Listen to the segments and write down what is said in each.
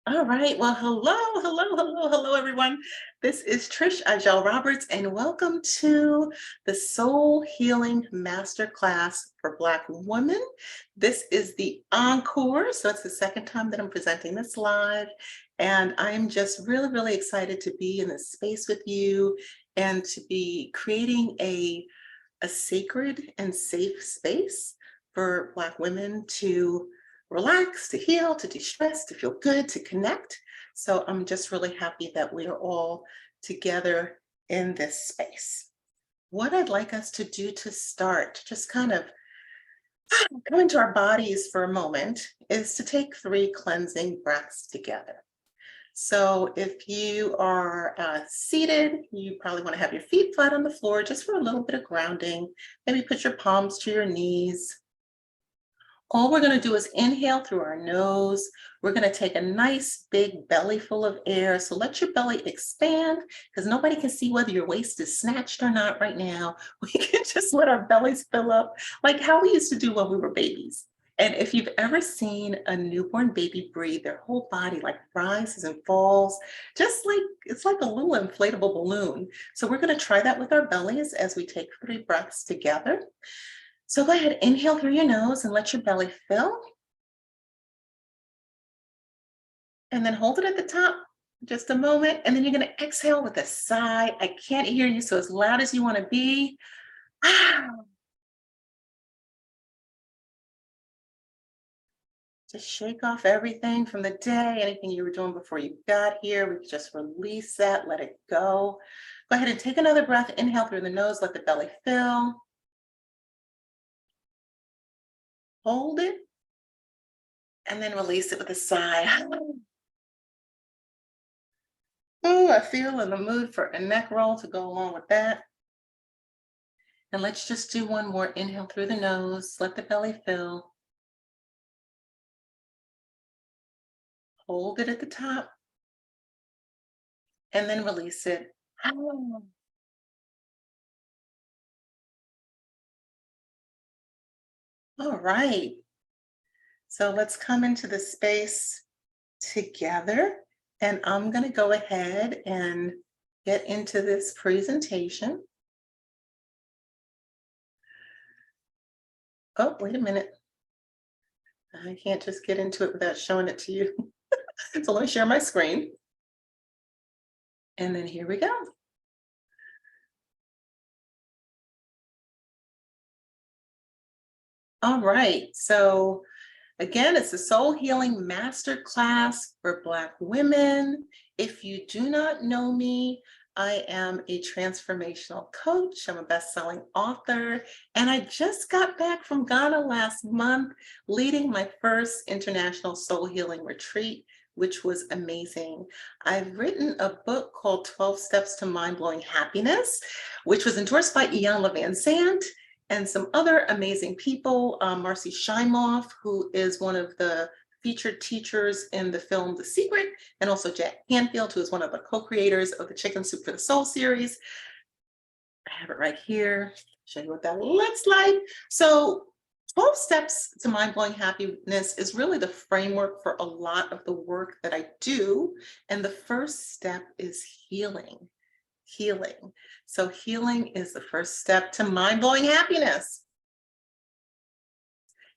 All right. Well, hello, everyone. This is Trish Ahjel Roberts, and welcome to the Soul Healing Masterclass for Black women. This is the Encore, so it's the second time that I'm presenting this live, and I'm just really excited to be in this space with you and to be creating a sacred and safe space for Black women to relax, to heal, to de-stress, to feel good, to connect. So I'm just really happy that we are all together in this space. What I'd like us to do to start, just kind of come into our bodies for a moment, is to take 3 cleansing breaths together. So if you are seated, you probably want to have your feet flat on the floor just for a little bit of grounding. Maybe put your palms to your knees. All we're going to do is inhale through our nose. We're going to take a nice big belly full of air. So let your belly expand because nobody can see whether your waist is snatched or not right now. We can just let our bellies fill up like how we used to do when we were babies. And if you've ever seen a newborn baby breathe, their whole body like rises and falls, just like it's like a little inflatable balloon. So we're going to try that with our bellies as we take 3 breaths together. So go ahead, inhale through your nose and let your belly fill. And then hold it at the top just a moment. And then you're going to exhale with a sigh. I can't hear you, so as loud as you want to be. Just shake off everything from the day, anything you were doing before you got here. We can just release that, let it go. Go ahead and take another breath. Inhale through the nose, let the belly fill. Hold it. And then release it with a sigh. Oh, I feel in the mood for a neck roll to go along with that. And let's just do one more. Inhale through the nose, let the belly fill. Hold it at the top. And then release it. All right. So let's come into the space together. And I'm going to go ahead and get into this presentation. Oh, wait a minute. I can't just get into it without showing it to you. So let me share my screen. And then here we go. All right. So again, it's the Soul Healing Masterclass for Black women. If you do not know me, I am a transformational coach. I'm a best-selling author, and I just got back from Ghana last month, leading my first international soul healing retreat, which was amazing. I've written a book called 12 Steps to Mind-Blowing Happiness, which was endorsed by Ian Van Sant and some other amazing people. Marcy Shimoff, who is one of the featured teachers in the film The Secret, and also Jack Canfield, who is one of the co-creators of the Chicken Soup for the Soul series. I have it right here. Show you what that looks like. So 12 Steps to Mind-Blowing Happiness is really the framework for a lot of the work that I do. And the first step is healing. So healing is the first step to mind-blowing happiness.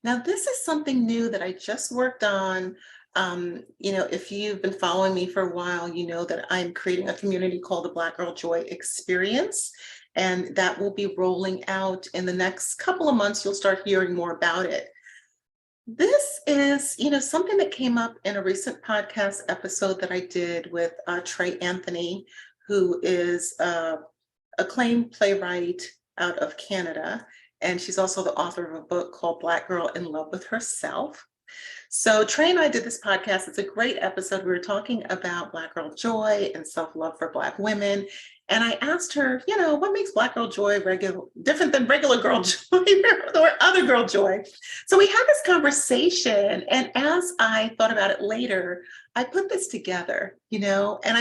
Now, this is something new that I just worked on. If you've been following me for a while, you know that I'm creating a community called the Black Girl Joy Experience, and that will be rolling out in the next couple of months. You'll start hearing more about it. This is, something that came up in a recent podcast episode that I did with Trey Anthony, who is acclaimed playwright out of Canada. And she's also the author of a book called Black Girl in Love with Herself. So Trey and I did this podcast. It's a great episode. We were talking about Black Girl Joy and self-love for Black women. And I asked her, what makes Black Girl Joy different than regular girl joy or other girl joy? So we had this conversation. And as I thought about it later, I put this together, and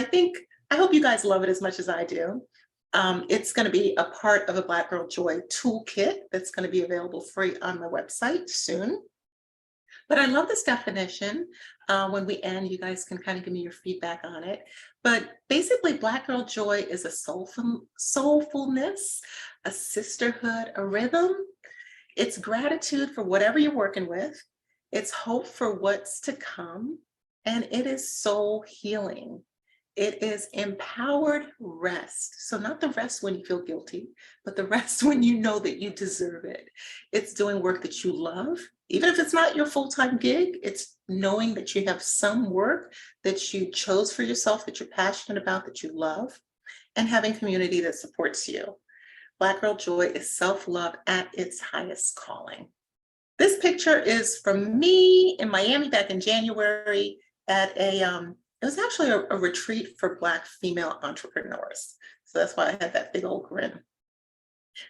I hope you guys love it as much as I do. It's going to be a part of a Black Girl Joy toolkit that's going to be available free on my website soon. But I love this definition. When we end, you guys can kind of give me your feedback on it. But basically, Black Girl Joy is a soulfulness, a sisterhood, a rhythm. It's gratitude for whatever you're working with. It's hope for what's to come. And it is soul healing. It is empowered rest. So, not the rest when you feel guilty, but the rest when you know that you deserve it. It's doing work that you love. Even if it's not your full time gig, it's knowing that you have some work that you chose for yourself, that you're passionate about, that you love, and having community that supports you. Black Girl Joy is self love at its highest calling. This picture is from me in Miami back in January at it was actually a retreat for Black female entrepreneurs. So that's why I had that big old grin.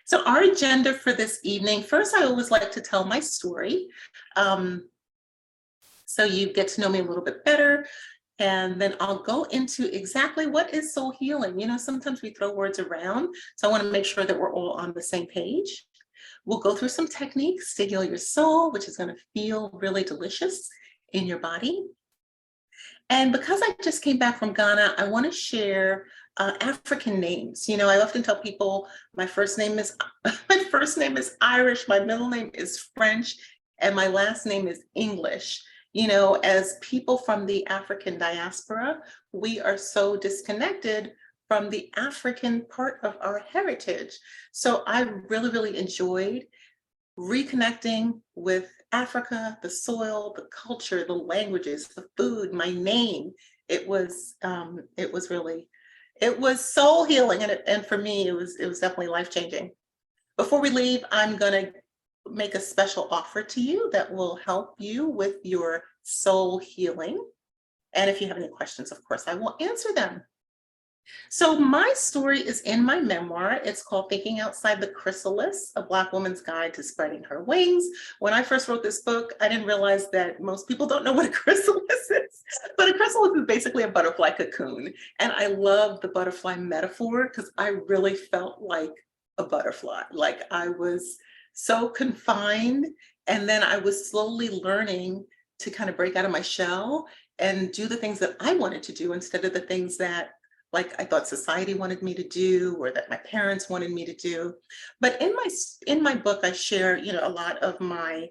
So our agenda for this evening, first, I always like to tell my story. So you get to know me a little bit better. And then I'll go into exactly what is soul healing. Sometimes we throw words around. So I want to make sure that we're all on the same page. We'll go through some techniques to heal your soul, which is going to feel really delicious in your body. And because I just came back from Ghana, I want to share African names. I often tell people my first name is Irish, my middle name is French, and my last name is English. As people from the African diaspora, we are so disconnected from the African part of our heritage. So I really, really enjoyed reconnecting with Africa, the soil, the culture, the languages, the food, my name. It was soul healing, and for me, it was definitely life changing. Before we leave, I'm gonna make a special offer to you that will help you with your soul healing. And if you have any questions, of course, I will answer them. So my story is in my memoir. It's called Thinking Outside the Chrysalis, A Black Woman's Guide to Spreading Her Wings. When I first wrote this book, I didn't realize that most people don't know what a chrysalis is. But a chrysalis is basically a butterfly cocoon. And I love the butterfly metaphor because I really felt like a butterfly. Like I was so confined. And then I was slowly learning to kind of break out of my shell and do the things that I wanted to do instead of the things that I thought society wanted me to do or that my parents wanted me to do. But in my book, I share, a lot of my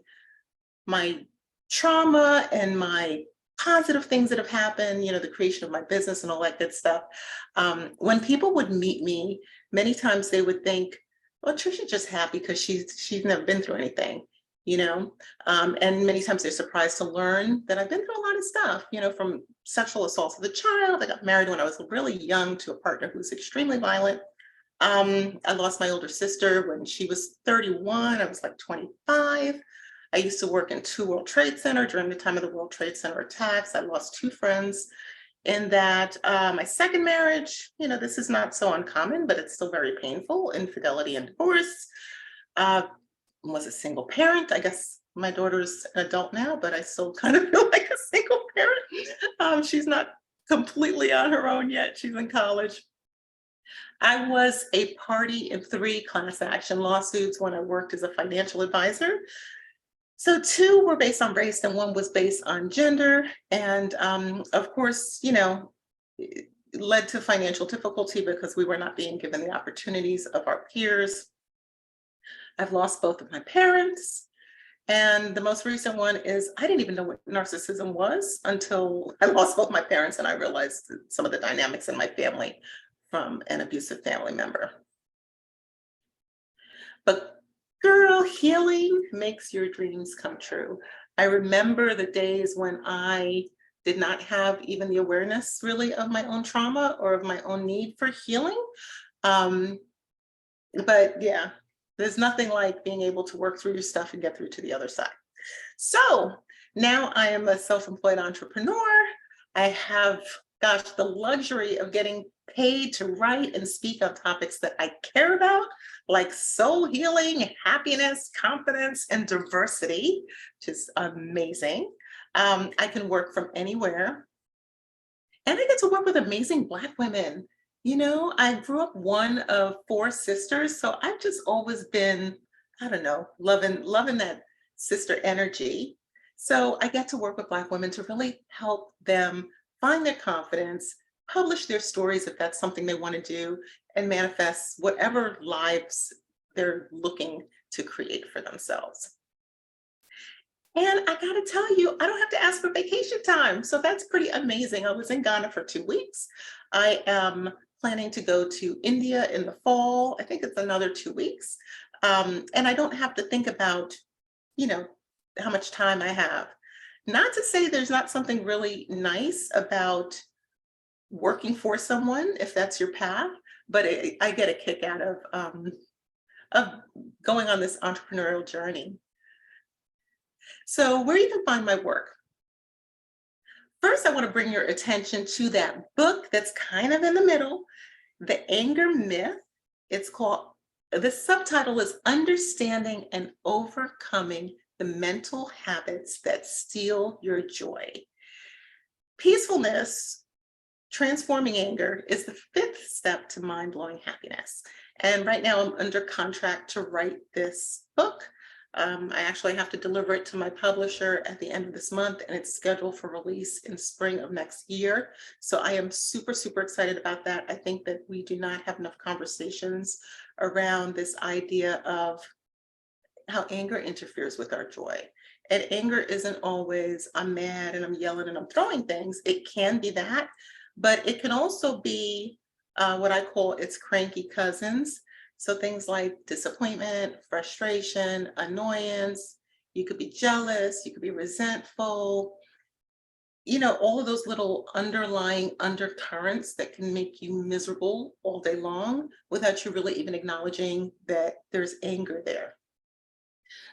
trauma and my positive things that have happened, the creation of my business and all that good stuff. When people would meet me, many times they would think, well, Trisha's just happy because she's never been through anything. And many times they're surprised to learn that I've been through a lot of stuff, from sexual assault as a child. I got married when I was really young to a partner who was extremely violent. I lost my older sister when she was 31. I was like 25. I used to work in 2 World Trade Center during the time of the World Trade Center attacks. I lost 2 friends in that. My second marriage, this is not so uncommon, but it's still very painful, infidelity and divorce. Was a single parent. I guess my daughter's an adult now, but I still kind of feel like a single parent. She's not completely on her own yet. She's in college. I was a party in 3 class action lawsuits when I worked as a financial advisor. So 2 were based on race and 1 was based on gender. And of course, it led to financial difficulty because we were not being given the opportunities of our peers. I've lost both of my parents. And the most recent one is I didn't even know what narcissism was until I lost both my parents and I realized some of the dynamics in my family from an abusive family member. But girl, healing makes your dreams come true. I remember the days when I did not have even the awareness really of my own trauma or of my own need for healing. But yeah, there's nothing like being able to work through your stuff and get through to the other side. So now I am a self-employed entrepreneur. I have, the luxury of getting paid to write and speak on topics that I care about, like soul healing, happiness, confidence, and diversity, which is amazing. I can work from anywhere. And I get to work with amazing Black women. I grew up one of 4 sisters, so I've just always been, I don't know, loving that sister energy. So I get to work with Black women to really help them find their confidence, publish their stories if that's something they want to do, and manifest whatever lives they're looking to create for themselves. And I gotta tell you, I don't have to ask for vacation time. So that's pretty amazing. I was in Ghana for 2 weeks. I am planning to go to India in the fall. I think it's another 2 weeks. And I don't have to think about, you know, how much time I have. Not to say there's not something really nice about working for someone, if that's your path, but I get a kick out of going on this entrepreneurial journey. So where you can find my work. First, I want to bring your attention to that book that's kind of in the middle, The Anger Myth. It's called, the subtitle is Understanding and Overcoming the Mental Habits That Steal Your Joy. Peacefulness, transforming anger, is the fifth step to mind-blowing happiness. And right now I'm under contract to write this book. I actually have to deliver it to my publisher at the end of this month, and it's scheduled for release in spring of next year. So I am super, super excited about that. I think that we do not have enough conversations around this idea of how anger interferes with our joy. And anger isn't always, I'm mad and I'm yelling and I'm throwing things. It can be that, but it can also be what I call its cranky cousins. So things like disappointment, frustration, annoyance. You could be jealous, you could be resentful, all of those little underlying undercurrents that can make you miserable all day long without you really even acknowledging that there's anger there.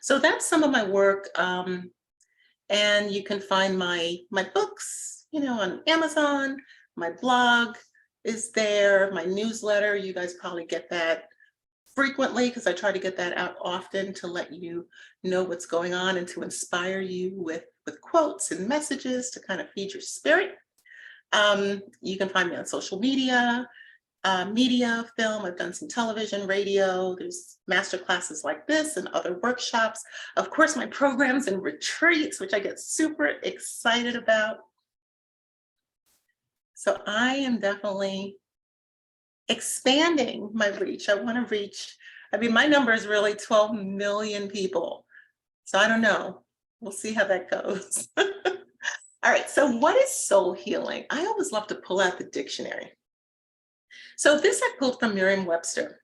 So that's some of my work. And you can find my books, on Amazon. My blog is there, my newsletter. You guys probably get that frequently because I try to get that out often to let you know what's going on and to inspire you with quotes and messages to kind of feed your spirit. You can find me on social media, film. I've done some television, radio. There's master classes like this and other workshops. Of course, my programs and retreats, which I get super excited about. So I am definitely expanding my reach. I want to reach, my number is really 12 million people. So I don't know. We'll see how that goes. All right. So what is soul healing? I always love to pull out the dictionary. So this I pulled from Merriam-Webster.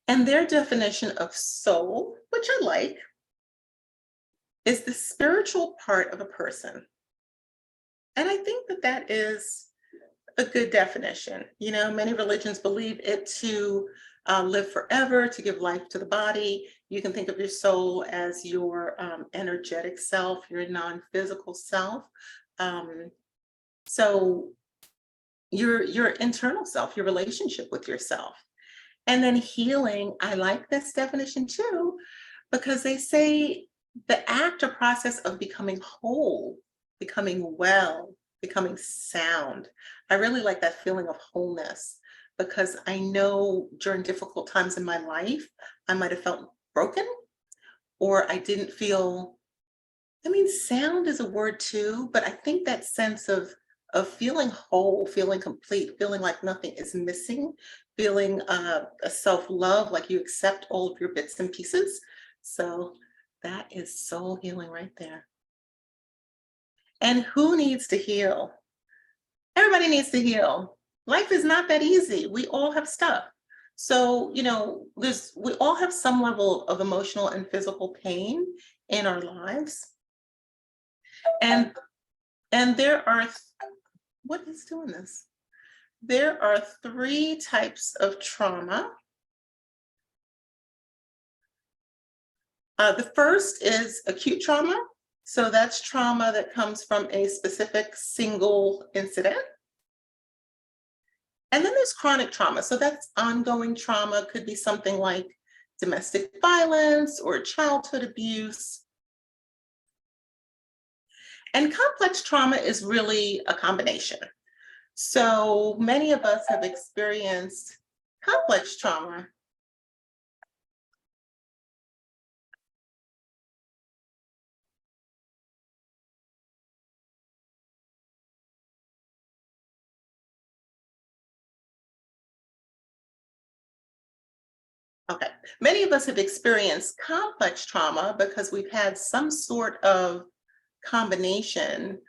And their definition of soul, which I like, is the spiritual part of a person. And I think that that is a good definition. Many religions believe it to live forever, to give life to the body. You can think of your soul as your energetic self, your non-physical self. So your internal self, your relationship with yourself. And then healing, I like this definition too, because they say the act or process of becoming whole, becoming well, becoming sound. I really like that feeling of wholeness because I know during difficult times in my life, I might have felt broken or I didn't feel, sound is a word too, but I think that sense of feeling whole, feeling complete, feeling like nothing is missing, feeling a self-love, like you accept all of your bits and pieces. So that is soul healing right there. And who needs to heal? Everybody needs to heal. Life is not that easy. We all have stuff. So, we all have some level of emotional and physical pain in our lives. And there are, what is doing this? There are 3 types of trauma. The first is acute trauma. So that's trauma that comes from a specific single incident. And then there's chronic trauma. So that's ongoing trauma, could be something like domestic violence or childhood abuse. And complex trauma is really a combination. So many of us have experienced complex trauma. Okay. Many of us have experienced complex trauma because we've had some sort of combination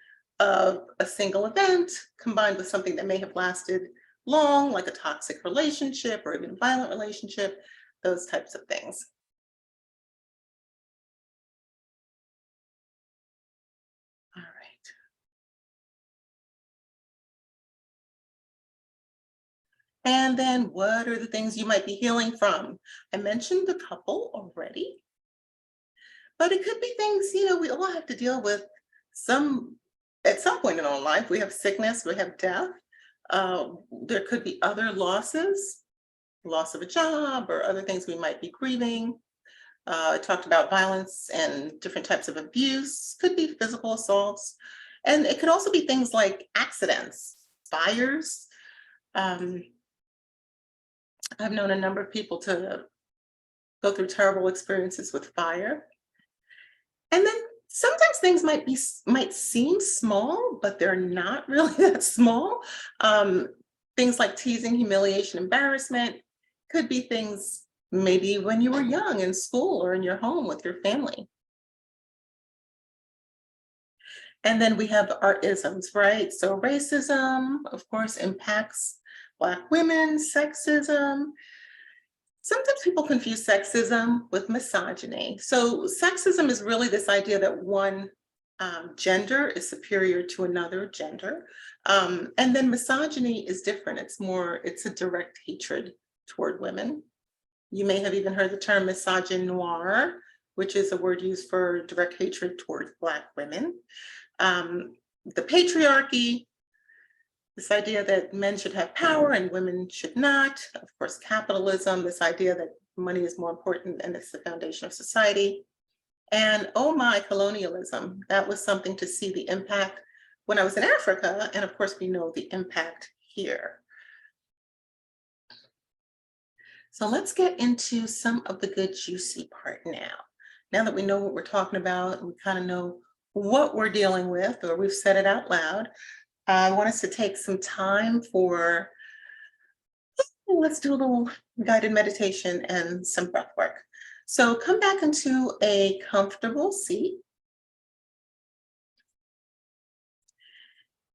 of a single event combined with something that may have lasted long, like a toxic relationship or even a violent relationship, those types of things. All right. And then what are the things you might be healing from? I mentioned a couple already, but it could be things, we all have to deal with some at some point in our life. We have sickness, we have death. There could be other losses, loss of a job or other things we might be grieving. I talked about violence and different types of abuse, could be physical assaults. And it could also be things like accidents, fires. Um, I've known a number of people to go through terrible experiences with fire. And then sometimes things might seem small, but they're not really that small. Um, Things like teasing, humiliation, embarrassment could be things maybe when you were young in school or in your home with your family. And then we have our isms, right? So racism, of course, impacts Black women, sexism. Sometimes people confuse sexism with misogyny. So sexism is really this idea that one gender is superior to another gender. And then misogyny is different. It's a direct hatred toward women. You may have even heard the term misogynoir, which is a word used for direct hatred towards Black women. The patriarchy, this idea that men should have power and women should not. Of course, capitalism, this idea that money is more important and it's the foundation of society. And oh my, colonialism. That was something to see the impact when I was in Africa. And of course, we know the impact here. So let's get into some of the good, juicy part now. Now that we know what we're talking about, we kind of know what we're dealing with, or we've said it out loud, I want us to take some time for, let's do a little guided meditation and some breath work. So come back into a comfortable seat.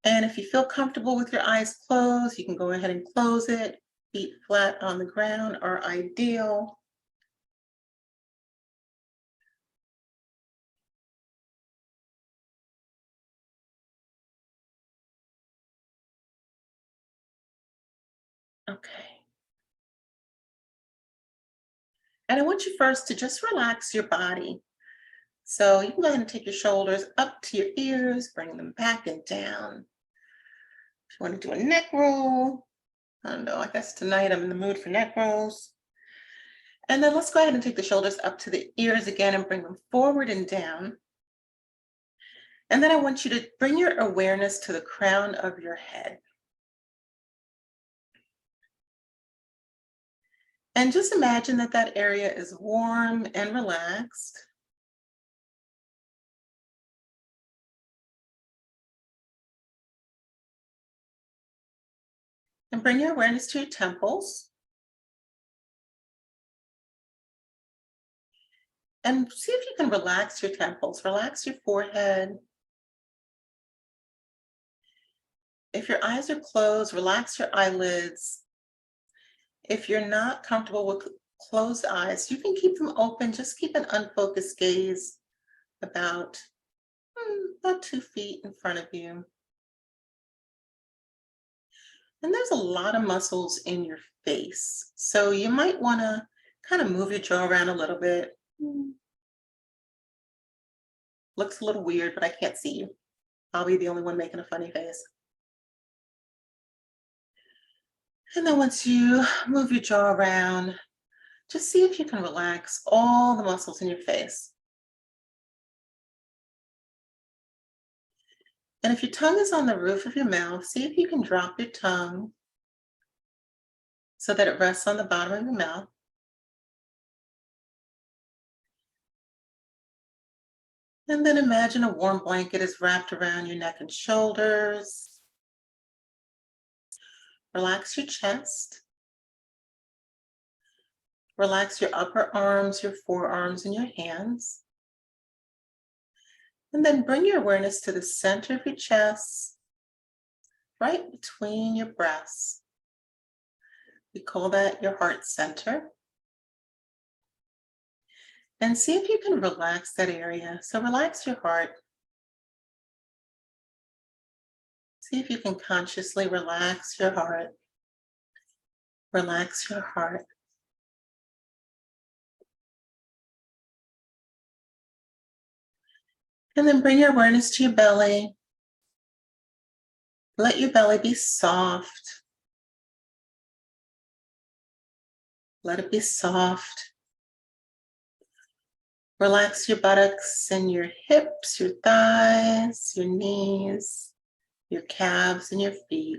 And if you feel comfortable with your eyes closed, you can go ahead and close it. Feet flat on the ground are ideal. Okay. And I want you first to just relax your body. So you can go ahead and take your shoulders up to your ears, bring them back and down. If you want to do a neck roll, I don't know, I guess tonight I'm in the mood for neck rolls. And then let's go ahead and take the shoulders up to the ears again and bring them forward and down. And then I want you to bring your awareness to the crown of your head. And just imagine that that area is warm and relaxed. And bring your awareness to your temples. And see if you can relax your temples, relax your forehead. If your eyes are closed, relax your eyelids. If you're not comfortable with closed eyes, you can keep them open. Just keep an unfocused gaze about, about 2 feet in front of you. And there's a lot of muscles in your face. So you might want to kind of move your jaw around a little bit. Looks a little weird, but I can't see you. I'll be the only one making a funny face. And then once you move your jaw around, just see if you can relax all the muscles in your face. And if your tongue is on the roof of your mouth, see if you can drop your tongue so that it rests on the bottom of your mouth. And then imagine a warm blanket is wrapped around your neck and shoulders. Relax your chest. Relax your upper arms, your forearms, and your hands. And then bring your awareness to the center of your chest, right between your breasts. We call that your heart center. And see if you can relax that area. So relax your heart. See if you can consciously relax your heart. Relax your heart. And then bring your awareness to your belly. Let your belly be soft. Let it be soft. Relax your buttocks and your hips, your thighs, your knees, your calves, and your feet.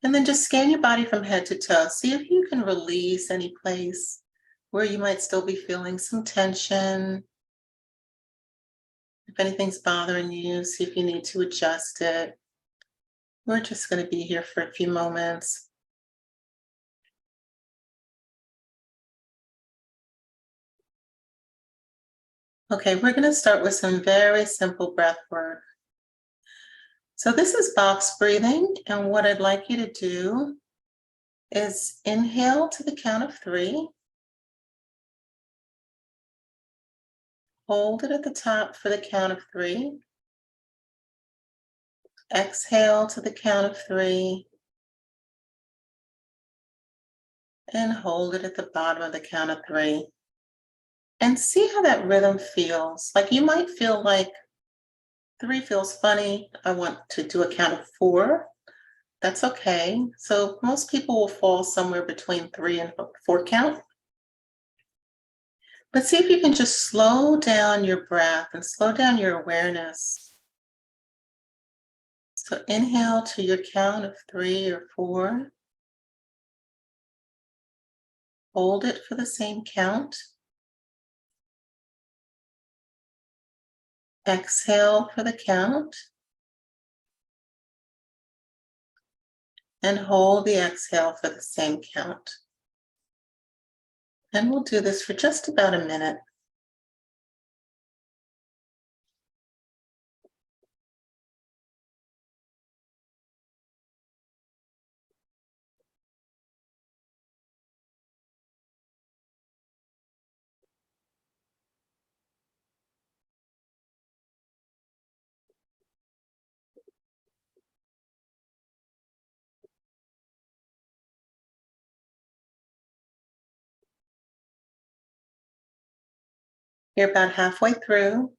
And then just scan your body from head to toe. See if you can release any place where you might still be feeling some tension. If anything's bothering you, see if you need to adjust it. We're just going to be here for a few moments. Okay, we're going to start with some very simple breath work. So this is box breathing, and what I'd like you to do is inhale to the count of 3. Hold it at the top for the count of 3. Exhale to the count of 3. And hold it at the bottom of the count of 3. And see how that rhythm feels. Like you might feel like 3 feels funny. I want to do a count of 4. That's okay. So most people will fall somewhere between 3 and 4 count. But see if you can just slow down your breath and slow down your awareness. So inhale to your count of 3 or 4. Hold it for the same count. Exhale for the count. And hold the exhale for the same count. And we'll do this for just about a minute. You're about halfway through.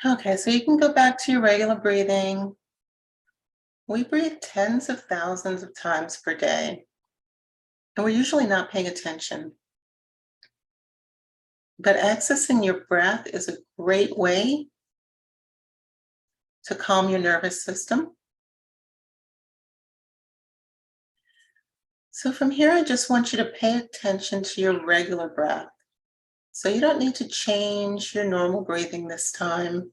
Okay, so you can go back to your regular breathing. We breathe tens of thousands of times per day, and we're usually not paying attention. But accessing your breath is a great way to calm your nervous system. So from here, I just want you to pay attention to your regular breath. So you don't need to change your normal breathing this time.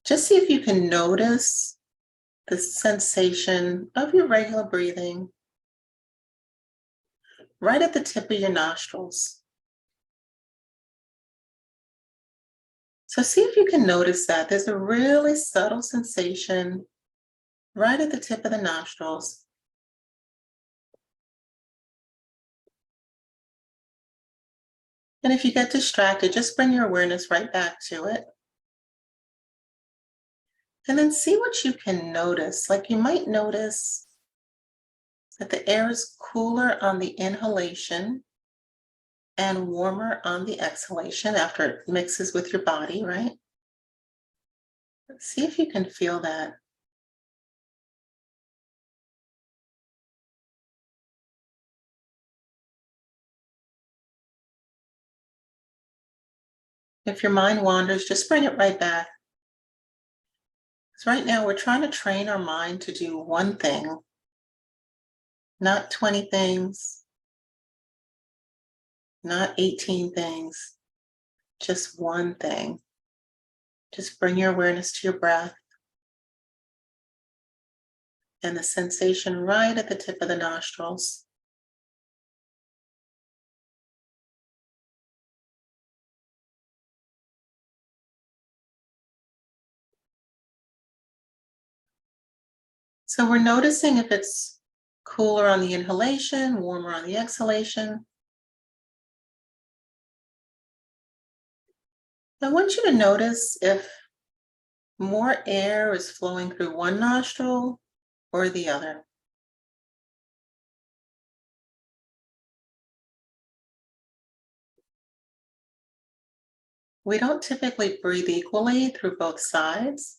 Just see if you can notice the sensation of your regular breathing right at the tip of your nostrils. So see if you can notice that. There's a really subtle sensation right at the tip of the nostrils. And if you get distracted, just bring your awareness right back to it. And then see what you can notice. Like you might notice that the air is cooler on the inhalation and warmer on the exhalation after it mixes with your body, right? See if you can feel that. If your mind wanders, just bring it right back. Because right now we're trying to train our mind to do one thing, not 20 things, not 18 things, just one thing. Just bring your awareness to your breath and the sensation right at the tip of the nostrils. So we're noticing if it's cooler on the inhalation, warmer on the exhalation. I want you to notice if more air is flowing through one nostril or the other. We don't typically breathe equally through both sides.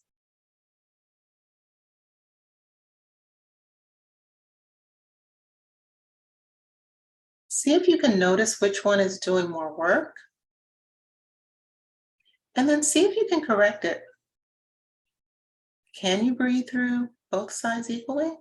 See if you can notice which one is doing more work, and then see if you can correct it. Can you breathe through both sides equally?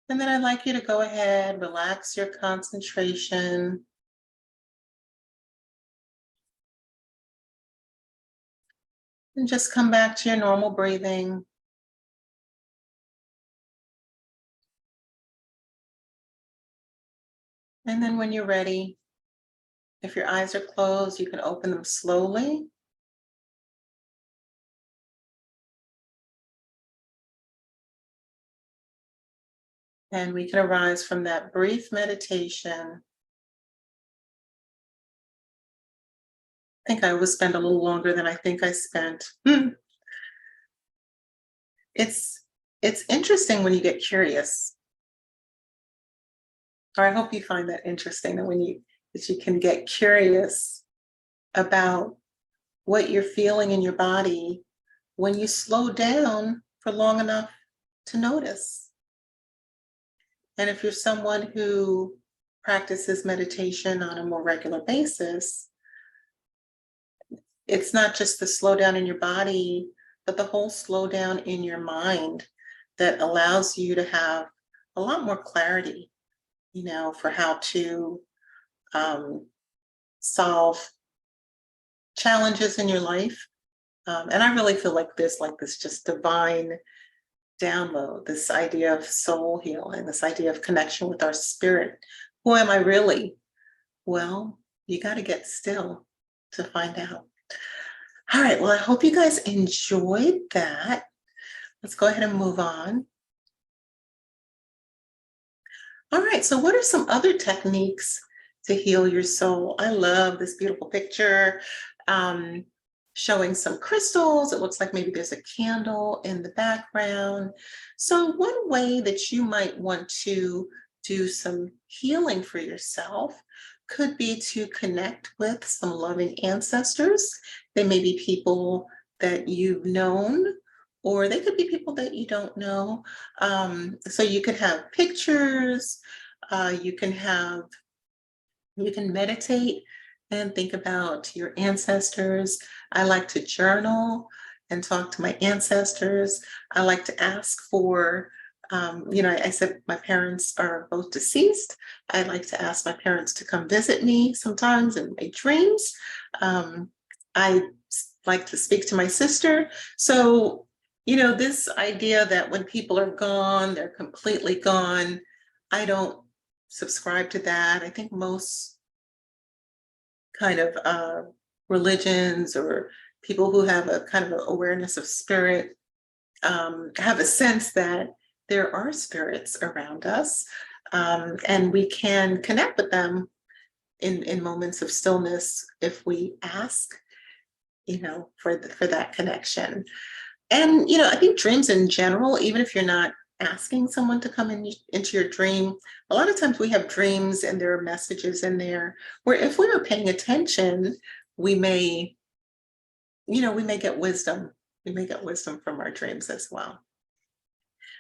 And then I'd like you to go ahead, relax your concentration, and just come back to your normal breathing. And then when you're ready, if your eyes are closed, you can open them slowly. And we can arise from that brief meditation. I think I will spend a little longer than I think I spent. It's it's interesting when you get curious. Or I hope you find that interesting that you can get curious about what you're feeling in your body when you slow down for long enough to notice. And if you're someone who practices meditation on a more regular basis, it's not just the slowdown in your body, but the whole slowdown in your mind that allows you to have a lot more clarity, for how to solve challenges in your life. And I really feel like this just divine download, this idea of soul healing, this idea of connection with our spirit. Who am I really? Well, you got to get still to find out. All right, well, I hope you guys enjoyed that. Let's go ahead and move on. All right, so what are some other techniques to heal your soul? I love this beautiful picture showing some crystals. It looks like maybe there's a candle in the background. So one way that you might want to do some healing for yourself could be to connect with some loving ancestors. They may be people that you've known, or they could be people that you don't know. So you could have pictures, you can meditate and think about your ancestors. I like to journal and talk to my ancestors. I like to ask for, I said my parents are both deceased. I like to ask my parents to come visit me sometimes in my dreams. I like to speak to my sister. So, this idea that when people are gone, they're completely gone, I don't subscribe to that. I think most kind of religions or people who have a kind of an awareness of spirit have a sense that there are spirits around us, and we can connect with them in moments of stillness if we ask. for that connection. And, I think dreams in general, even if you're not asking someone to come into your dream, a lot of times we have dreams and there are messages in there where if we are paying attention, we may, we may get wisdom. We may get wisdom from our dreams as well.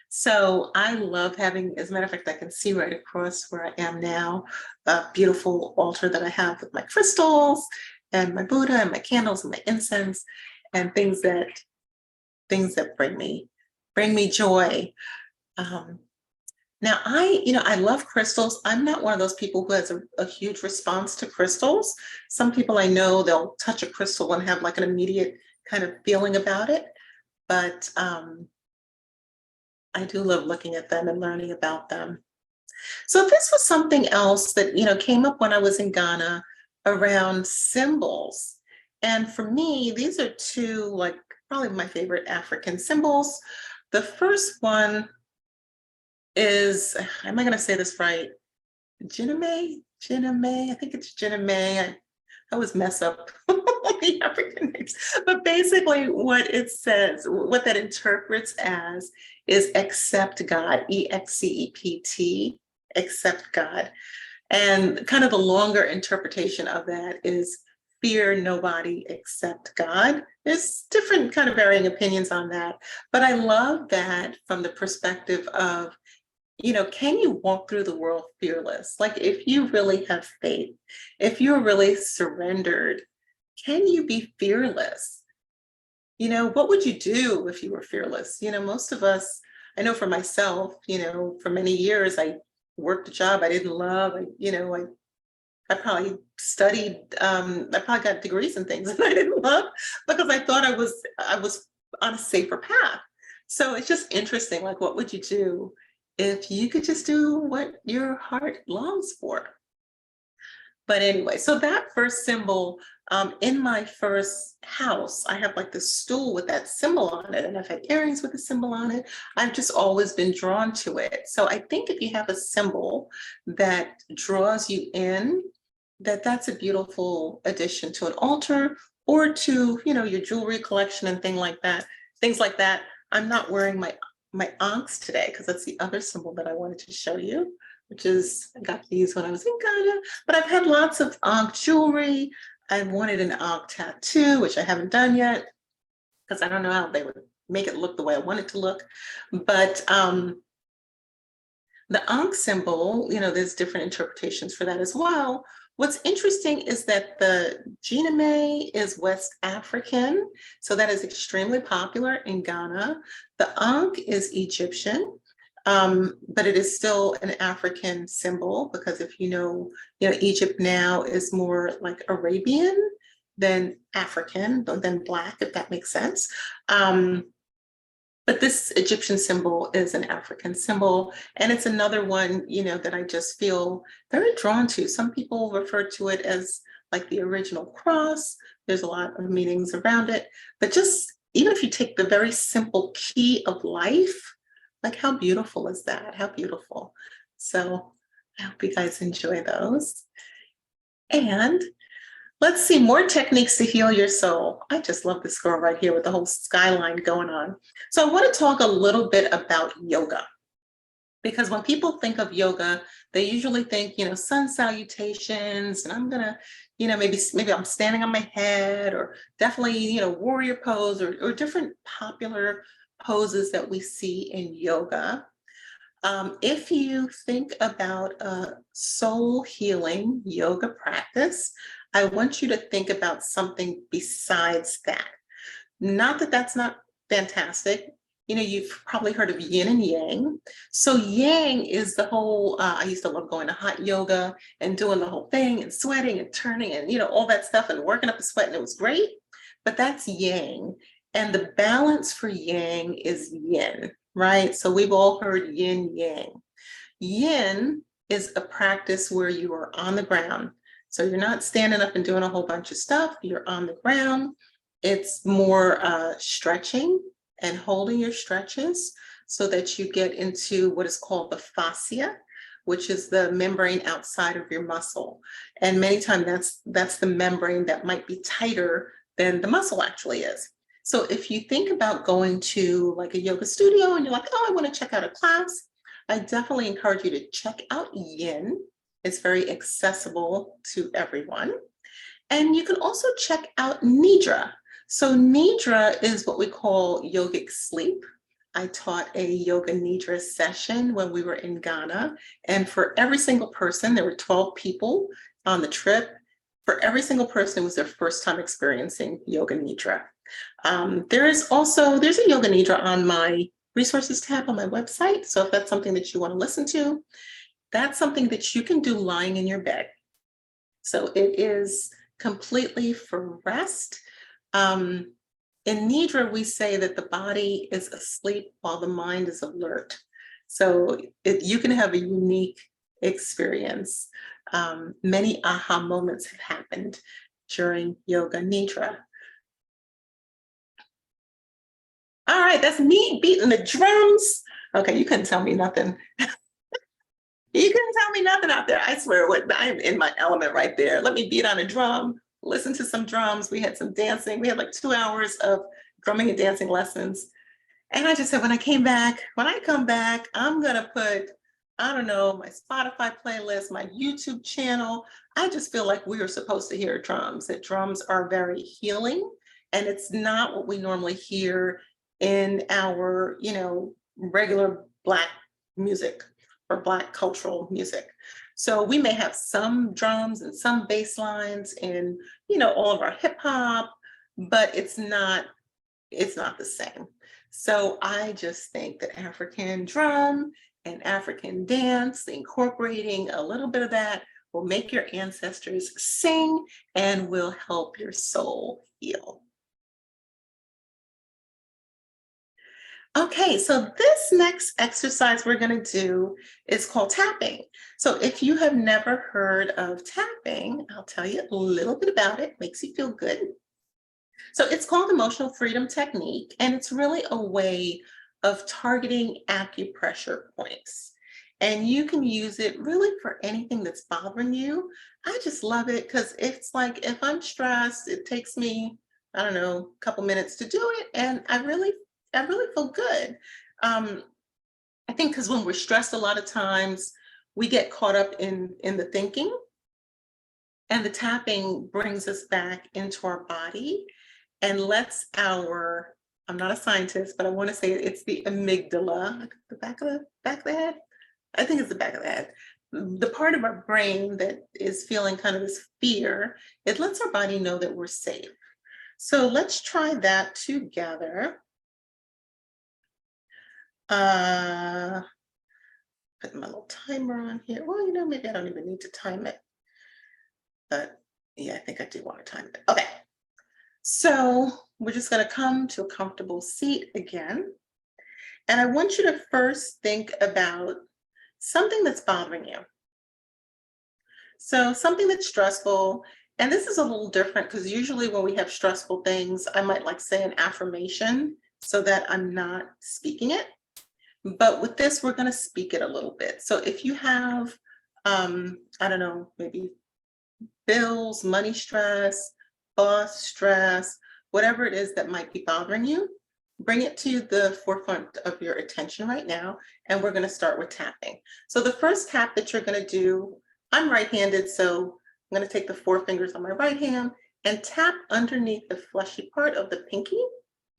So I love having, as a matter of fact, I can see right across where I am now, a beautiful altar that I have with my crystals and my Buddha and my candles and my incense and things that bring me joy. Now I love crystals. I'm not one of those people who has a huge response to crystals. Some people I know, they'll touch a crystal and have like an immediate kind of feeling about it. But I do love looking at them and learning about them. So this was something else that, came up when I was in Ghana around symbols. And for me, these are two, like, probably my favorite African symbols. The first one is, am I going to say this right? Jiname? I think it's Jiname. I always mess up the African names. But basically what it says, what that interprets as is accept God, EXCEPT, accept God. And kind of the longer interpretation of that is fear nobody except God. There's different kind of varying opinions on that. But I love that from the perspective of, can you walk through the world fearless? Like if you really have faith, if you're really surrendered, can you be fearless? What would you do if you were fearless? Most of us, I know for myself, for many years, I worked a job I didn't love. I probably studied, I probably got degrees in things that I didn't love because I thought I was on a safer path. So it's just interesting, like, what would you do if you could just do what your heart longs for? But anyway, so that first symbol, in my first house, I have like this stool with that symbol on it, and I've had earrings with the symbol on it. I've just always been drawn to it. So I think if you have a symbol that draws you in, that's a beautiful addition to an altar or to, your jewelry collection and things like that. I'm not wearing my ankhs today because that's the other symbol that I wanted to show you, which is, I got these when I was in Ghana, but I've had lots of ankh jewelry. I wanted an ankh tattoo, which I haven't done yet because I don't know how they would make it look the way I want it to look. But the ankh symbol, there's different interpretations for that as well. What's interesting is that the Jiname is West African, so that is extremely popular in Ghana. The ankh is Egyptian, but it is still an African symbol because if Egypt now is more like Arabian than African, than Black, if that makes sense. But this Egyptian symbol is an African symbol. And it's another one, that I just feel very drawn to. Some people refer to it as like the original cross. There's a lot of meanings around it. But just even if you take the very simple key of life, like how beautiful is that? How beautiful. So I hope you guys enjoy those. And let's see, more techniques to heal your soul. I just love this girl right here with the whole skyline going on. So I want to talk a little bit about yoga. Because when people think of yoga, they usually think, sun salutations, and I'm gonna, maybe I'm standing on my head, or definitely, warrior pose, or different popular poses that we see in yoga. If you think about a soul healing yoga practice, I want you to think about something besides that. Not that that's not fantastic. You've probably heard of yin and yang. So yang is the whole, I used to love going to hot yoga and doing the whole thing and sweating and turning and, all that stuff and working up a sweat, and it was great. But that's yang. And the balance for yang is yin, right? So we've all heard yin yang. Yin is a practice where you are on the ground. So you're not standing up and doing a whole bunch of stuff. You're on the ground. It's more stretching and holding your stretches so that you get into what is called the fascia, which is the membrane outside of your muscle. And many times that's the membrane that might be tighter than the muscle actually is. So if you think about going to like a yoga studio and you're like, oh, I want to check out a class, I definitely encourage you to check out Yin. It's very accessible to everyone. And you can also check out Nidra. So Nidra is what we call yogic sleep. I taught a yoga Nidra session when we were in Ghana. And for every single person, there were 12 people on the trip. For every single person, it was their first time experiencing yoga Nidra. There's a yoga Nidra on my resources tab on my website. So if that's something that you want to listen to, that's something that you can do lying in your bed. So it is completely for rest. In Nidra, we say that the body is asleep while the mind is alert. So you can have a unique experience. Many aha moments have happened during Yoga Nidra. All right, that's me beating the drums. Okay, you couldn't tell me nothing. You couldn't tell me nothing out there. I swear, I'm in my element right there. Let me beat on a drum, listen to some drums. We had some dancing. We had like 2 hours of drumming and dancing lessons. And I just said, when I come back, I'm going to put, I don't know, my Spotify playlist, my YouTube channel. I just feel like we are supposed to hear drums, that drums are very healing. And it's not what we normally hear in our, regular Black music or Black cultural music. So we may have some drums and some bass lines in, all of our hip hop, but it's not the same. So I just think that African drum and African dance, incorporating a little bit of that will make your ancestors sing and will help your soul heal. Okay, so this next exercise we're going to do is called tapping. So if you have never heard of tapping, I'll tell you a little bit about it. Makes you feel good. So it's called emotional freedom technique, and it's really a way of targeting acupressure points. And you can use it really for anything that's bothering you. I just love it because it's like if I'm stressed, it takes me, I don't know, a couple minutes to do it, and I really feel good. I think because when we're stressed, a lot of times we get caught up in the thinking, and the tapping brings us back into our body and lets I'm not a scientist, but I want to say it's the amygdala, the back of the head. I think it's the back of the head. The part of our brain that is feeling kind of this fear, it lets our body know that we're safe. So let's try that together. Put my little timer on here. Well, maybe I don't even need to time it. But yeah, I think I do want to time it. Okay. So we're just going to come to a comfortable seat again. And I want you to first think about something that's bothering you. So something that's stressful. And this is a little different because usually when we have stressful things, I might like say an affirmation so that I'm not speaking it. But with this, we're going to speak it a little bit. So if you have, I don't know, maybe bills, money stress, boss stress, whatever it is that might be bothering you, bring it to the forefront of your attention right now. And we're going to start with tapping. So the first tap that you're going to do, I'm right-handed, so I'm going to take the 4 fingers on my right hand and tap underneath the fleshy part of the pinky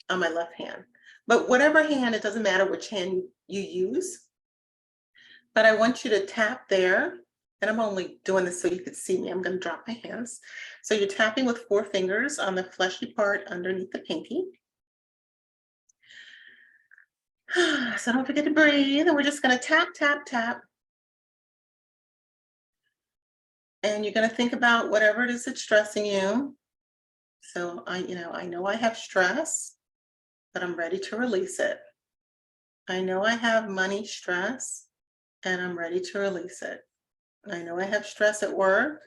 on my left hand. But whatever hand, it doesn't matter which hand you use. But I want you to tap there. And I'm only doing this so you could see me. I'm going to drop my hands. So you're tapping with 4 fingers on the fleshy part underneath the pinky. So don't forget to breathe. And we're just going to tap, tap, tap. And you're going to think about whatever it is that's stressing you. So I know I have stress, but I'm ready to release it. I know I have money stress, and I'm ready to release it. I know I have stress at work,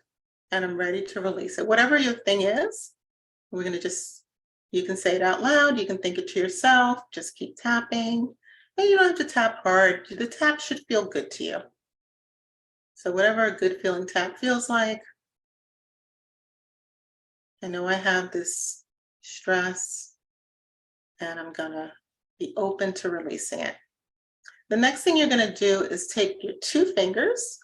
and I'm ready to release it. Whatever your thing is, we're going to you can say it out loud. You can think it to yourself. Just keep tapping. And you don't have to tap hard. The tap should feel good to you. So whatever a good feeling tap feels like. I know I have this stress, and I'm gonna be open to releasing it. The next thing you're gonna do is take your two fingers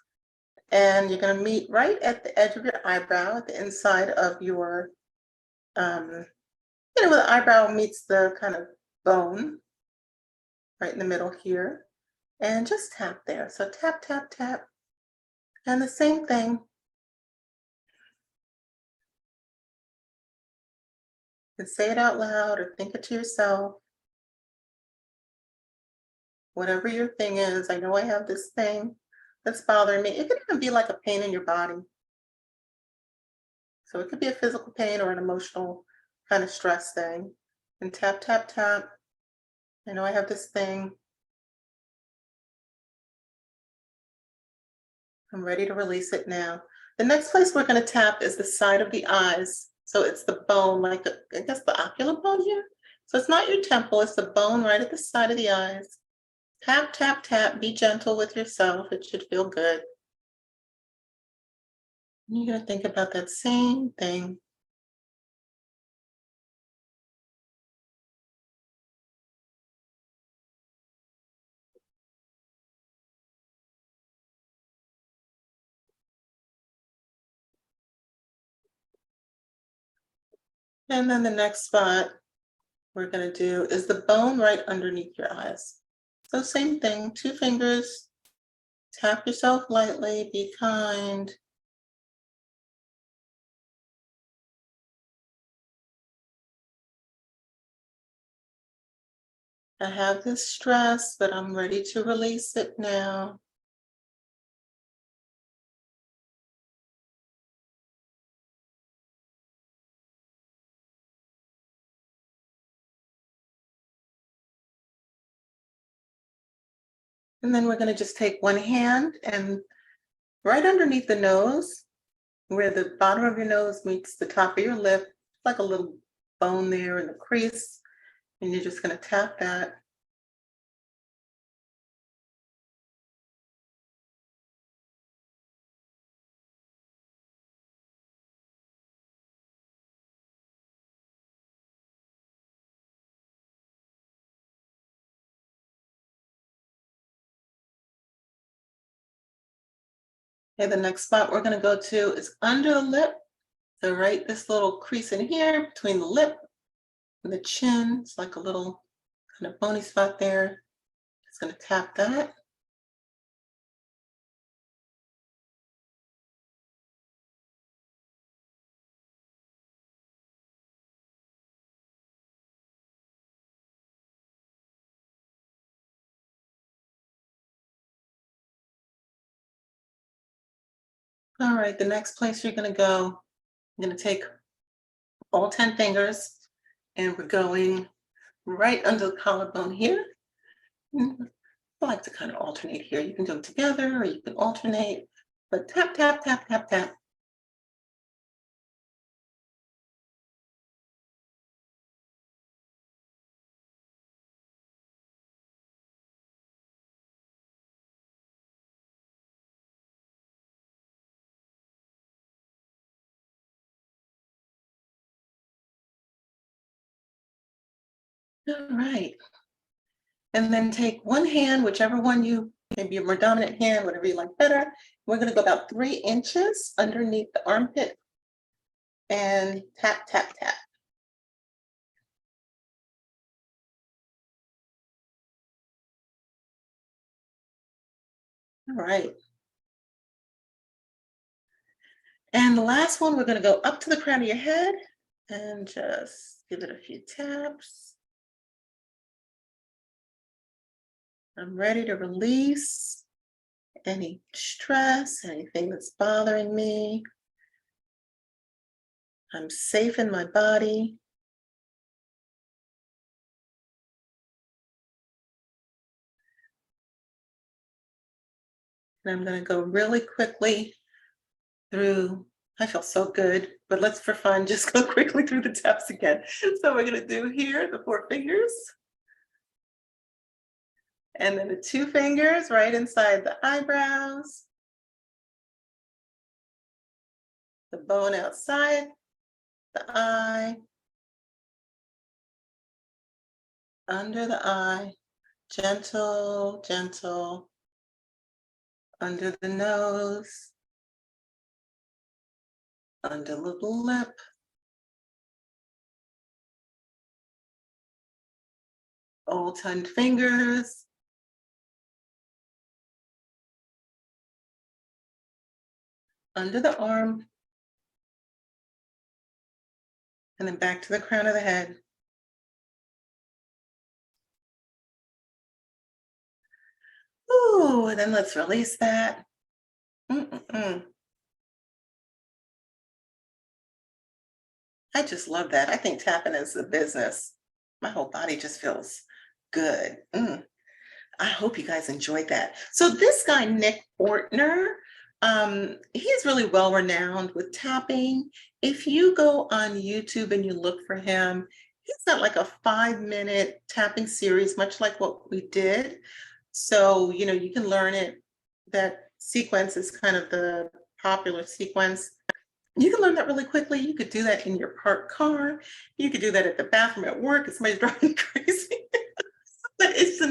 and you're gonna meet right at the edge of your eyebrow, at the inside of your, where the eyebrow meets the kind of bone, right in the middle here, and just tap there. So tap, tap, tap. And the same thing, you can say it out loud or think it to yourself. Whatever your thing is, I know I have this thing that's bothering me. It could even be like a pain in your body. So it could be a physical pain or an emotional kind of stress thing. And tap, tap, tap. I know I have this thing. I'm ready to release it now. The next place we're going to tap is the side of the eyes. So it's the bone, like I guess the ocular bone here. So it's not your temple, it's the bone right at the side of the eyes. Tap, tap, tap. Be gentle with yourself. It should feel good. And you're going to think about that same thing. And then the next spot we're going to do is the bone right underneath your eyes. So same thing, two fingers, tap yourself lightly, be kind. I have this stress, but I'm ready to release it now. And then we're going to just take one hand and right underneath the nose, where the bottom of your nose meets the top of your lip, like a little bone there in the crease, and you're just going to tap that. Okay, the next spot we're going to go to is under the lip. So right this little crease in here between the lip and the chin. It's like a little kind of bony spot there. Just going to tap that. All right, the next place you're going to go, I'm going to take all 10 fingers and we're going right under the collarbone here. I like to kind of alternate here. You can do them together or you can alternate, but tap, tap, tap, tap, tap. All right. And then take one hand, whichever one you, maybe your more dominant hand, whatever you like better. We're going to go about 3 inches underneath the armpit and tap, tap, tap. All right. And the last one, we're going to go up to the crown of your head and just give it a few taps. I'm ready to release any stress, anything that's bothering me. I'm safe in my body. And I'm going to go really quickly through. I feel so good, but let's for fun just go quickly through the taps again. So we're going to do here the 4 fingers. And then the 2 fingers right inside the eyebrows. The bone outside the eye. under the eye, gentle, gentle, under the nose, under the lip, all 10 fingers, under the arm, and then back to the crown of the head. Ooh, and then let's release that. Mm-mm-mm. I just love that. I think tapping is a business. My whole body just feels good. I hope you guys enjoyed that. So this guy, Nick Ortner, he's really well renowned with tapping. If you go on YouTube and you look for him, he's got like a 5-minute tapping series, much like what we did. So, you can learn it. That sequence is kind of the popular sequence. You can learn that really quickly. You could do that in your parked car. You could do that at the bathroom at work if somebody's driving you crazy. But it's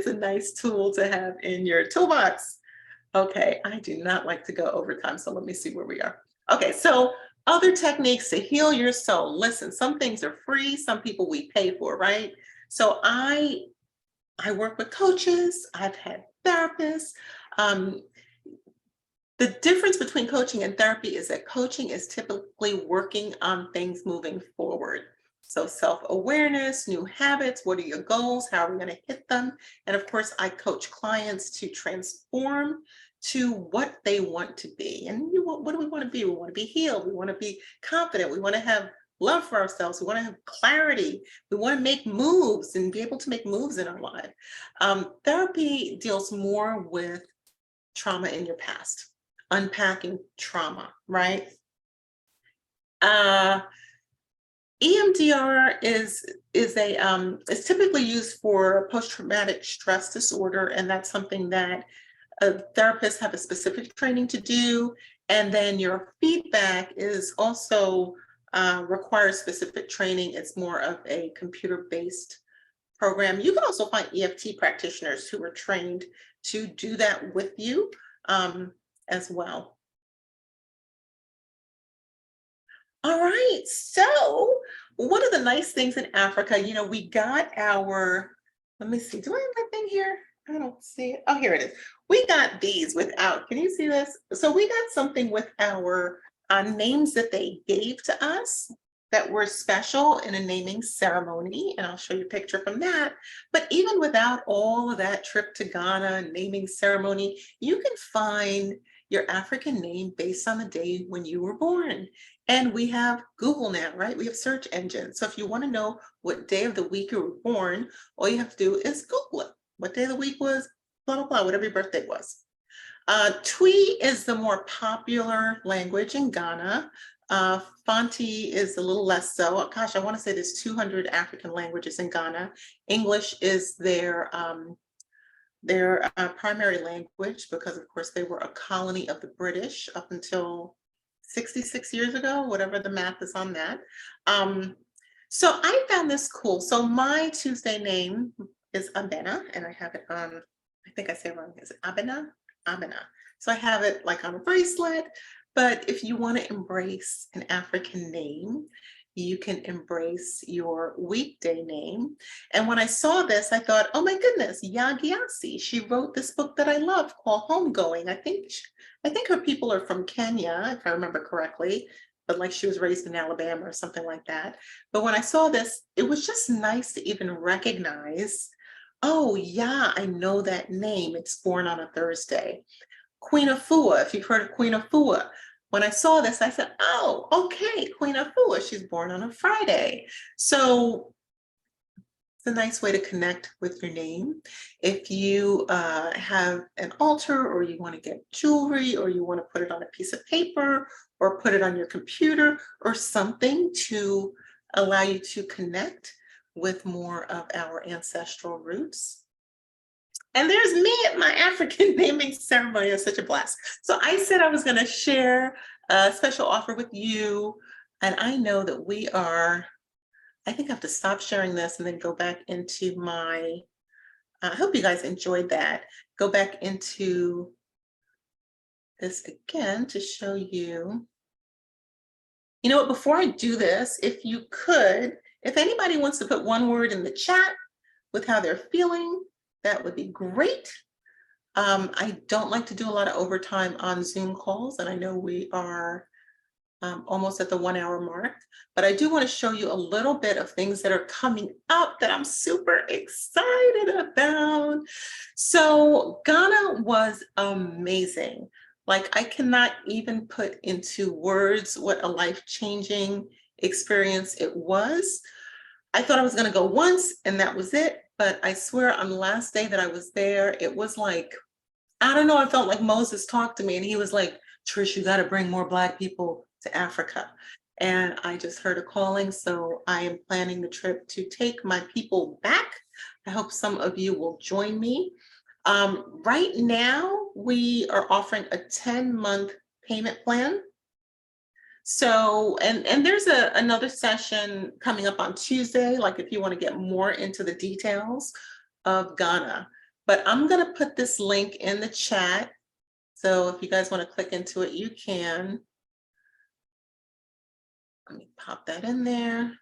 a nice tool to have in your toolbox. Okay, I do not like to go over time, so let me see where we are. Okay, so other techniques to heal your soul. Listen, some things are free, some people we pay for, right? So I work with coaches, I've had therapists. The difference between coaching and therapy is that coaching is typically working on things moving forward. So self-awareness, new habits, what are your goals? How are we going to hit them? And of course, I coach clients to transform to what they want to be. And what do we want to be? We want to be healed. We want to be confident. We want to have love for ourselves. We want to have clarity. We want to make moves and be able to make moves in our life. Therapy deals more with trauma in your past, unpacking trauma, right? EMDR is typically used for post-traumatic stress disorder, and that's something that therapists have a specific training to do. And then your feedback is also requires specific training. It's more of a computer-based program. You can also find EFT practitioners who are trained to do that with you as well. All right, so one of the nice things in Africa, we got let me see, do I have my thing here? I don't see it. Oh, here it is. We got these without, can you see this? So we got something with our names that they gave to us that were special in a naming ceremony, and I'll show you a picture from that. But even without all of that trip to Ghana, naming ceremony, you can find your African name based on the day when you were born. And we have Google now, right? We have search engines. So if you want to know what day of the week you were born, all you have to do is Google it. What day of the week was blah, blah, blah, whatever your birthday was. Twi is the more popular language in Ghana. Fanti is a little less so. Gosh, I want to say there's 200 African languages in Ghana. English is their primary language because, of course, they were a colony of the British up until 66 years ago, whatever the math is on that. So I found this cool. So my Tuesday name is Abena, and I have it on, I think I say it wrong. Is it Abena? Abena. So I have it like on a bracelet. But if you want to embrace an African name, you can embrace your weekday name. And when I saw this, I thought, oh my goodness, Yagiasi. She wrote this book that I love called Homegoing. I think her people are from Kenya, if I remember correctly, but like she was raised in Alabama or something like that. But when I saw this, it was just nice to even recognize, oh yeah, I know that name. It's born on a Thursday. Queen Afua, if you've heard of Queen Afua. When I saw this, I said, oh, okay, Queen Afua, she's born on a Friday. So it's a nice way to connect with your name. If you have an altar or you want to get jewelry or you want to put it on a piece of paper or put it on your computer or something to allow you to connect with more of our ancestral roots. And there's me at my African naming ceremony. It's such a blast. So I said I was going to share a special offer with you. And I know that we are I think I have to stop sharing this and then go back into my, I hope you guys enjoyed that. Go back into this again to show you. You know what, before I do this, if you could, if anybody wants to put one word in the chat with how they're feeling, that would be great. I don't like to do a lot of overtime on Zoom calls, and I know we are almost at the 1 hour mark, but I do want to show you a little bit of things that are coming up that I'm super excited about. So Ghana was amazing. Like, I cannot even put into words what a life-changing experience it was. I thought I was going to go once and that was it, but I swear on the last day that I was there, it was like, I don't know, I felt like Moses talked to me and he was like, Trish, you got to bring more Black people to Africa. And I just heard a calling, so I am planning the trip to take my people back. I hope some of you will join me. Right now, we are offering a 10-month payment plan. So, and there's another session coming up on Tuesday, like if you want to get more into the details of Ghana. But I'm going to put this link in the chat. So if you guys want to click into it, you can. Let me pop that in there.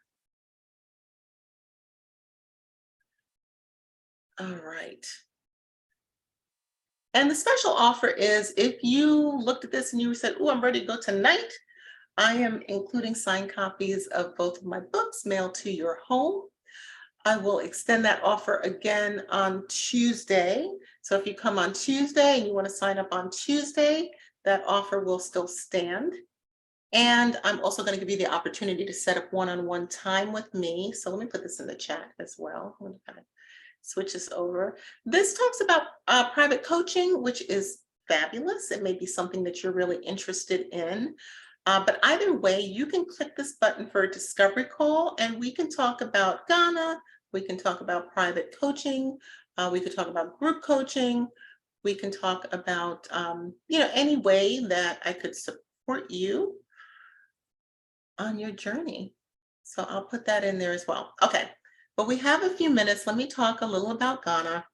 All right. And the special offer is if you looked at this and you said, oh, I'm ready to go tonight, I am including signed copies of both of my books mailed to your home. I will extend that offer again on Tuesday. So if you come on Tuesday and you want to sign up on Tuesday, that offer will still stand. And I'm also going to give you the opportunity to set up one-on-one time with me. So let me put this in the chat as well. I'm going to kind of switch this over. This talks about private coaching, which is fabulous. It may be something that you're really interested in. But either way, you can click this button for a discovery call and we can talk about Ghana. We can talk about private coaching. We could talk about group coaching. We can talk about, any way that I could support you on your journey. So I'll put that in there as well. Okay, but we have a few minutes. Let me talk a little about Ghana.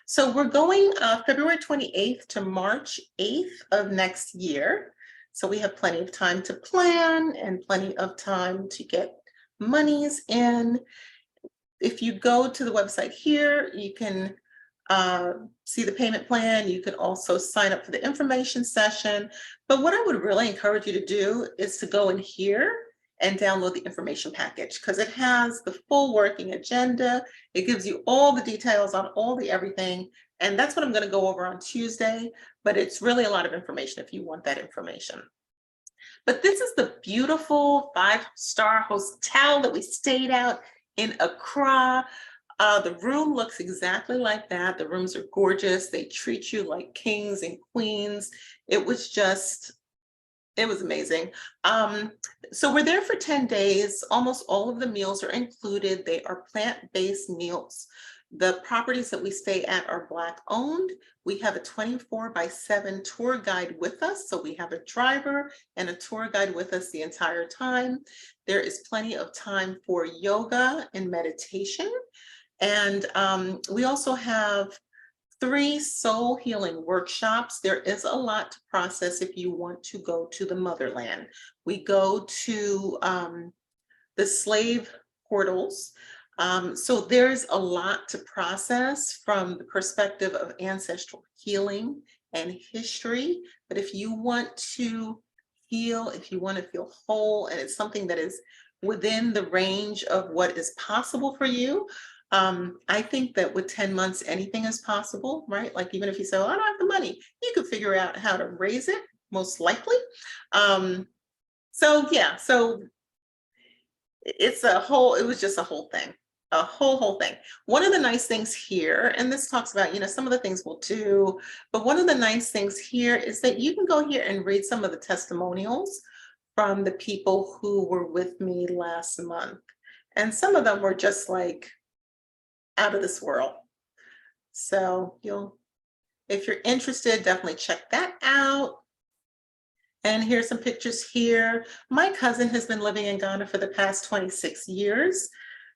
So we're going February 28th to March 8th of next year. So we have plenty of time to plan and plenty of time to get monies in. If you go to the website here, you can see the payment plan. You can also sign up for the information session. But what I would really encourage you to do is to go in here and download the information package because it has the full working agenda. It gives you all the details on all the everything. And that's what I'm going to go over on Tuesday. But it's really a lot of information if you want that information. But this is the beautiful 5-star hotel that we stayed out in Accra. The room looks exactly like that. The rooms are gorgeous. They treat you like kings and queens. It was amazing. So we're there for 10 days. Almost all of the meals are included. They are plant-based meals. The properties that we stay at are Black owned. We have a 24/7 tour guide with us. So we have a driver and a tour guide with us the entire time. There is plenty of time for yoga and meditation. And we also have 3 soul healing workshops. There is a lot to process if you want to go to the motherland. We go to the slave portals. So there's a lot to process from the perspective of ancestral healing and history. But if you want to heal, if you want to feel whole, and it's something that is within the range of what is possible for you, I think that with 10 months, anything is possible, right? Like even if you say, well, I don't have the money, you could figure out how to raise it, most likely. So yeah, so it was just a whole thing, a whole thing. One of the nice things here, and this talks about, some of the things we'll do, but one of the nice things here is that you can go here and read some of the testimonials from the people who were with me last month. And some of them were just like, out of this world. So if you're interested, definitely check that out. And here's some pictures here. My cousin has been living in Ghana for the past 26 years.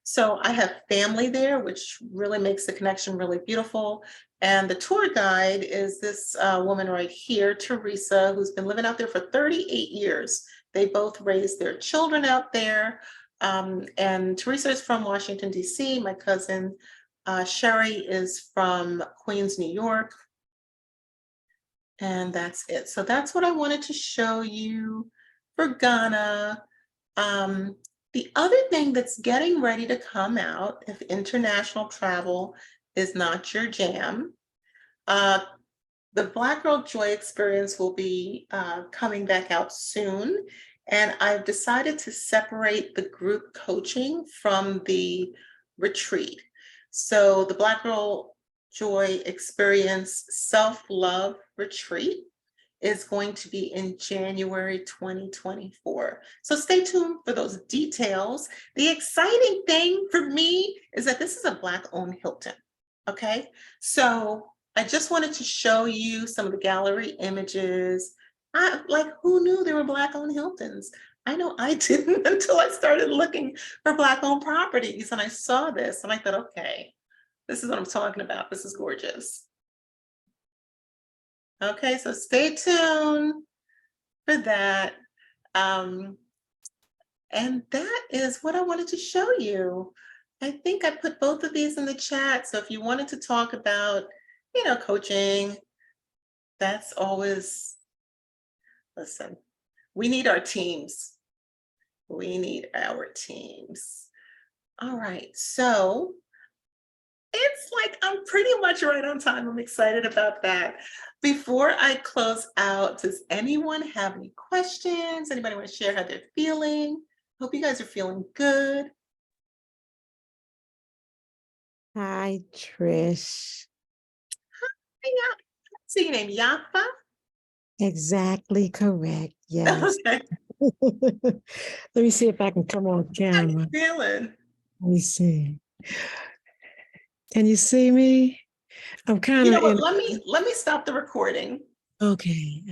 So I have family there, which really makes the connection really beautiful. And the tour guide is this woman right here, Teresa, who's been living out there for 38 years. They both raised their children out there. And Teresa is from Washington, D.C. My cousin Sherry is from Queens, New York. And that's it. So that's what I wanted to show you for Ghana. The other thing that's getting ready to come out, if international travel is not your jam, the Black Girl Joy Experience will be coming back out soon. And I've decided to separate the group coaching from the retreat. So the Black Girl Joy Experience Self-Love Retreat is going to be in January 2024. So stay tuned for those details. The exciting thing for me is that this is a Black-owned Hilton, okay? So I just wanted to show you some of the gallery images. Who knew there were Black-owned Hiltons? I know I didn't until I started looking for Black-owned properties, and I saw this, and I thought, okay, this is what I'm talking about. This is gorgeous. Okay, so stay tuned for that. And that is what I wanted to show you. I think I put both of these in the chat. So if you wanted to talk about, coaching, that's always, listen, we need our teams. We need our teams. All right, so it's like I'm pretty much right on time. I'm excited about that. Before I close out, does anyone have any questions? Anybody want to share how they're feeling? Hope you guys are feeling good. Hi, Trish. Hey, see your name, Yafa? Exactly correct. Yes. Okay. Let me see if I can come on How you camera. feeling? Let me see. Can you see me? I'm kind You of know what? in. Let me stop the recording. Okay.